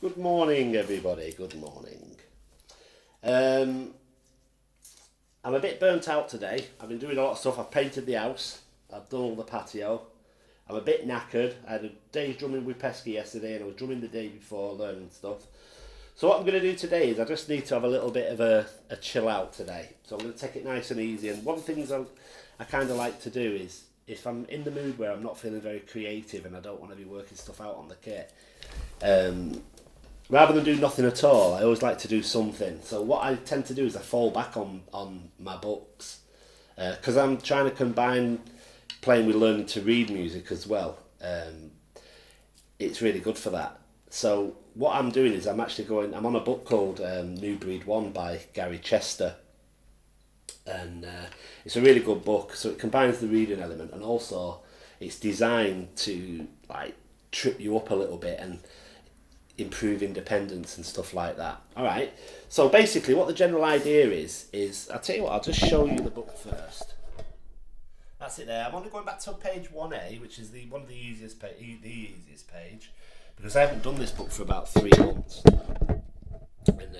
Good morning, everybody. Good morning. Um, I'm a bit burnt out today. I've been doing a lot of stuff. I've painted the house. I've done all the patio. I'm a bit knackered. I had a day's drumming with Pesky yesterday, and I was drumming the day before, learning stuff. So what I'm going to do today is I just need to have a little bit of a chill out today. So I'm going to take it nice and easy. And one of the things I kind of like to do is if I'm in the mood where I'm not feeling very creative and I don't want to be working stuff out on the kit, um, rather than do nothing at all, I always like to do something. So what I tend to do is I fall back on my books because I'm trying to combine playing with learning to read music as well. It's really good for that. So what I'm doing is I'm on a book called New Breed One by Gary Chester, and it's a really good book. So it combines the reading element and also it's designed to like trip you up a little bit and improve independence and stuff like that. All right. So basically, what the general idea is I'll tell you what. I'll just show you the book first. That's it there. I'm only going back to page 1A, which is the one of the the easiest page, because I haven't done this book for about 3 months. And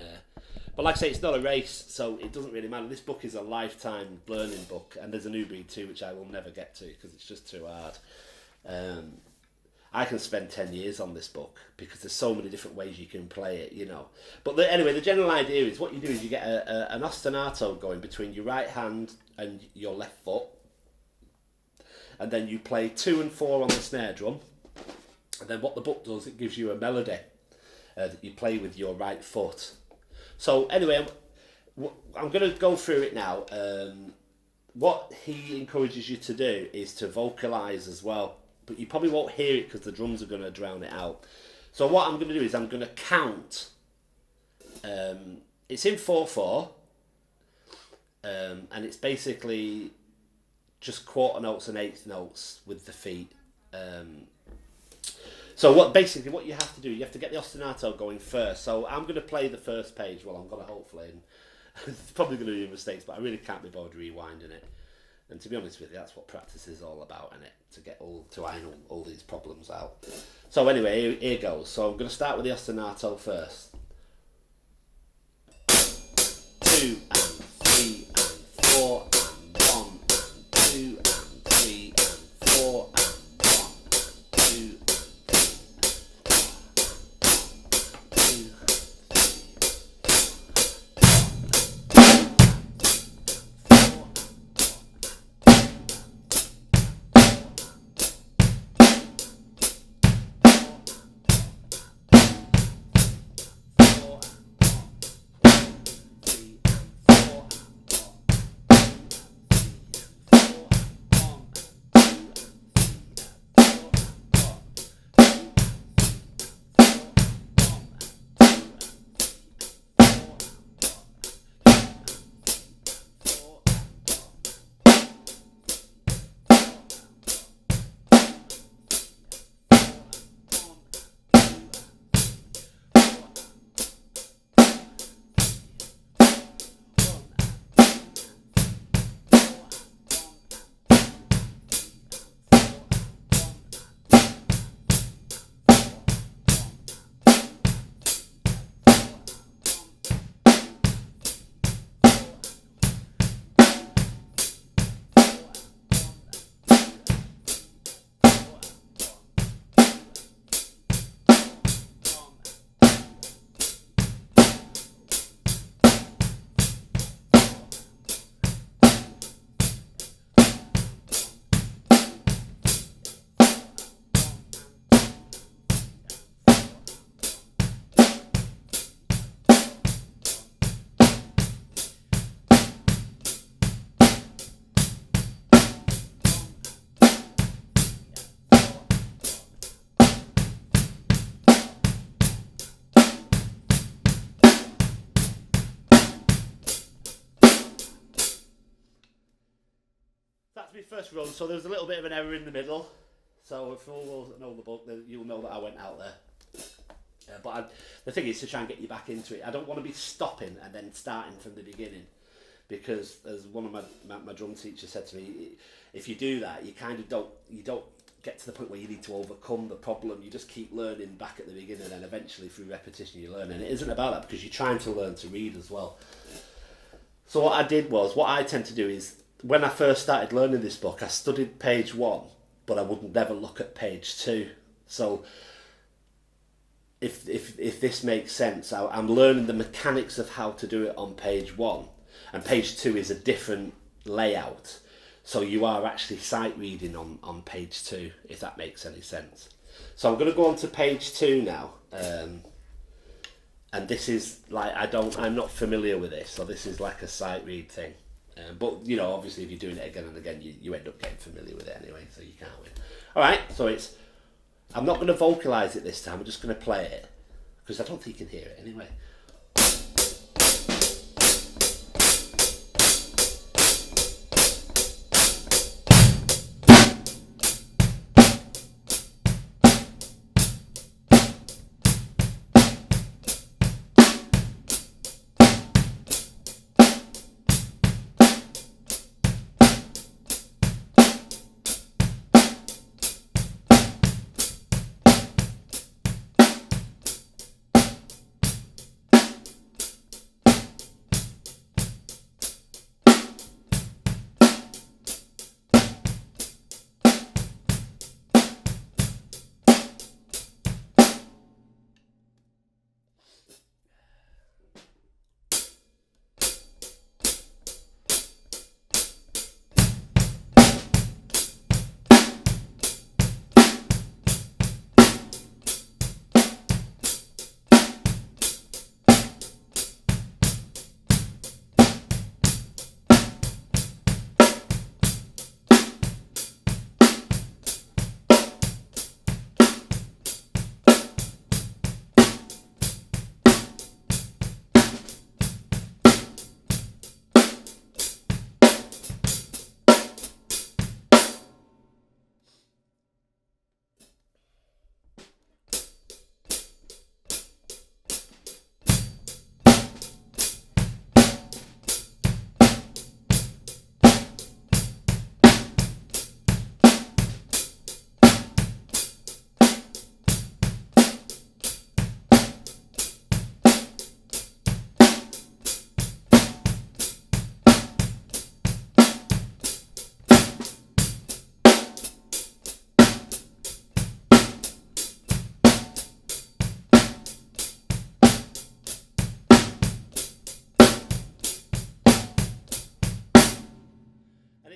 but like I say, it's not a race, so it doesn't really matter. This book is a lifetime learning book, and there's a new breed too, which I will never get to because it's just too hard. Um, I can spend 10 years on this book because there's so many different ways you can play it. But anyway, the general idea is what you do is you get an ostinato going between your right hand and your left foot, and then you play 2 and 4 on the snare drum, and then what the book does, it gives you a melody that you play with your right foot. So anyway, I'm going to go through it now. What he encourages you to do is to vocalise as well, but you probably won't hear it because the drums are going to drown it out. So what I'm going to do is I'm going to count. It's in 4/4, and it's basically just quarter notes and eighth notes with the feet. So what you have to do, you have to get the ostinato going first. So I'm going to play the first page. Well, I'm going to hopefully, and it's probably going to be mistakes, but I really can't be bothered rewinding it. And to be honest with you, that's what practice is all about, isn't it? To iron all these problems out. So anyway, here goes. So I'm going to start with the ostinato first. 2 and 3 and 4 and 1 and 2 and 3 and 4 and 1 and 2 That's my first run, so there's a little bit of an error in the middle. So if all know the book, then you'll know that I went out there. The thing is to try and get you back into it. I don't want to be stopping and then starting from the beginning, because as one of my drum teachers said to me, if you do that, you kind of don't get to the point where you need to overcome the problem. You just keep learning back at the beginning, and then eventually through repetition you learn. And it isn't about that, because you're trying to learn to read as well. So what I tend to do is, when I first started learning this book, I studied page 1, but I would never look at page 2. So if this makes sense, I'm learning the mechanics of how to do it on page 1, and page 2 is a different layout. So you are actually sight reading on page 2, if that makes any sense. So I'm going to go on to page 2 now. And this is like, I'm not familiar with this, so this is like a sight read thing. But, you know, obviously if you're doing it again and again, you end up getting familiar with it anyway, so you can't win. Alright, so I'm not going to vocalise it this time, I'm just going to play it, because I don't think you can hear it anyway.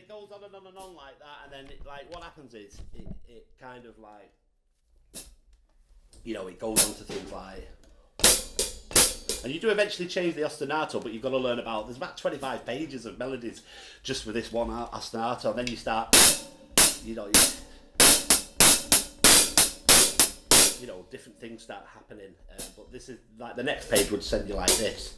Goes on and on and on like that, and then like what happens is it kind of like, you know, it goes on to things like, and you do eventually change the ostinato, but you've got to learn about, there's about 25 pages of melodies just for this one ostinato, and then you start, you know, different things start happening, but this is like, the next page would send you like this.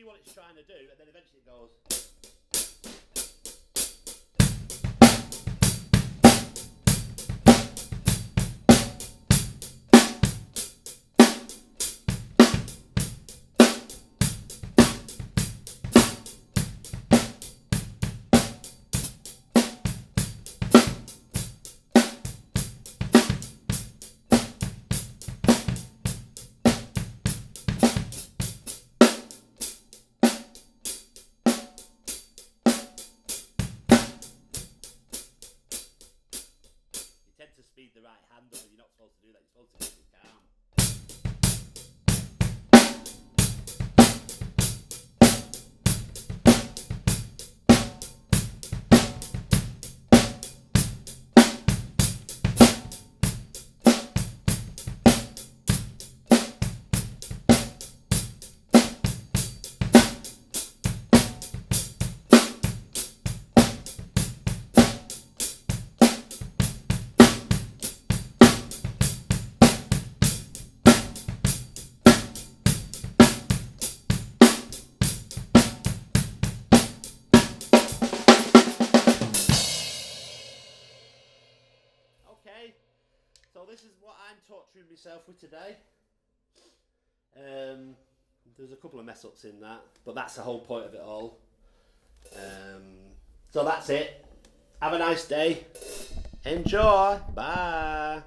What it's trying to do, and then eventually it goes. Speed the right hand up, and you're not supposed to do that, you're supposed to keep it calm. torturing myself with today. There's a couple of mess ups in that, but that's the whole point of it all. So that's it. Have a nice day. Enjoy. Bye.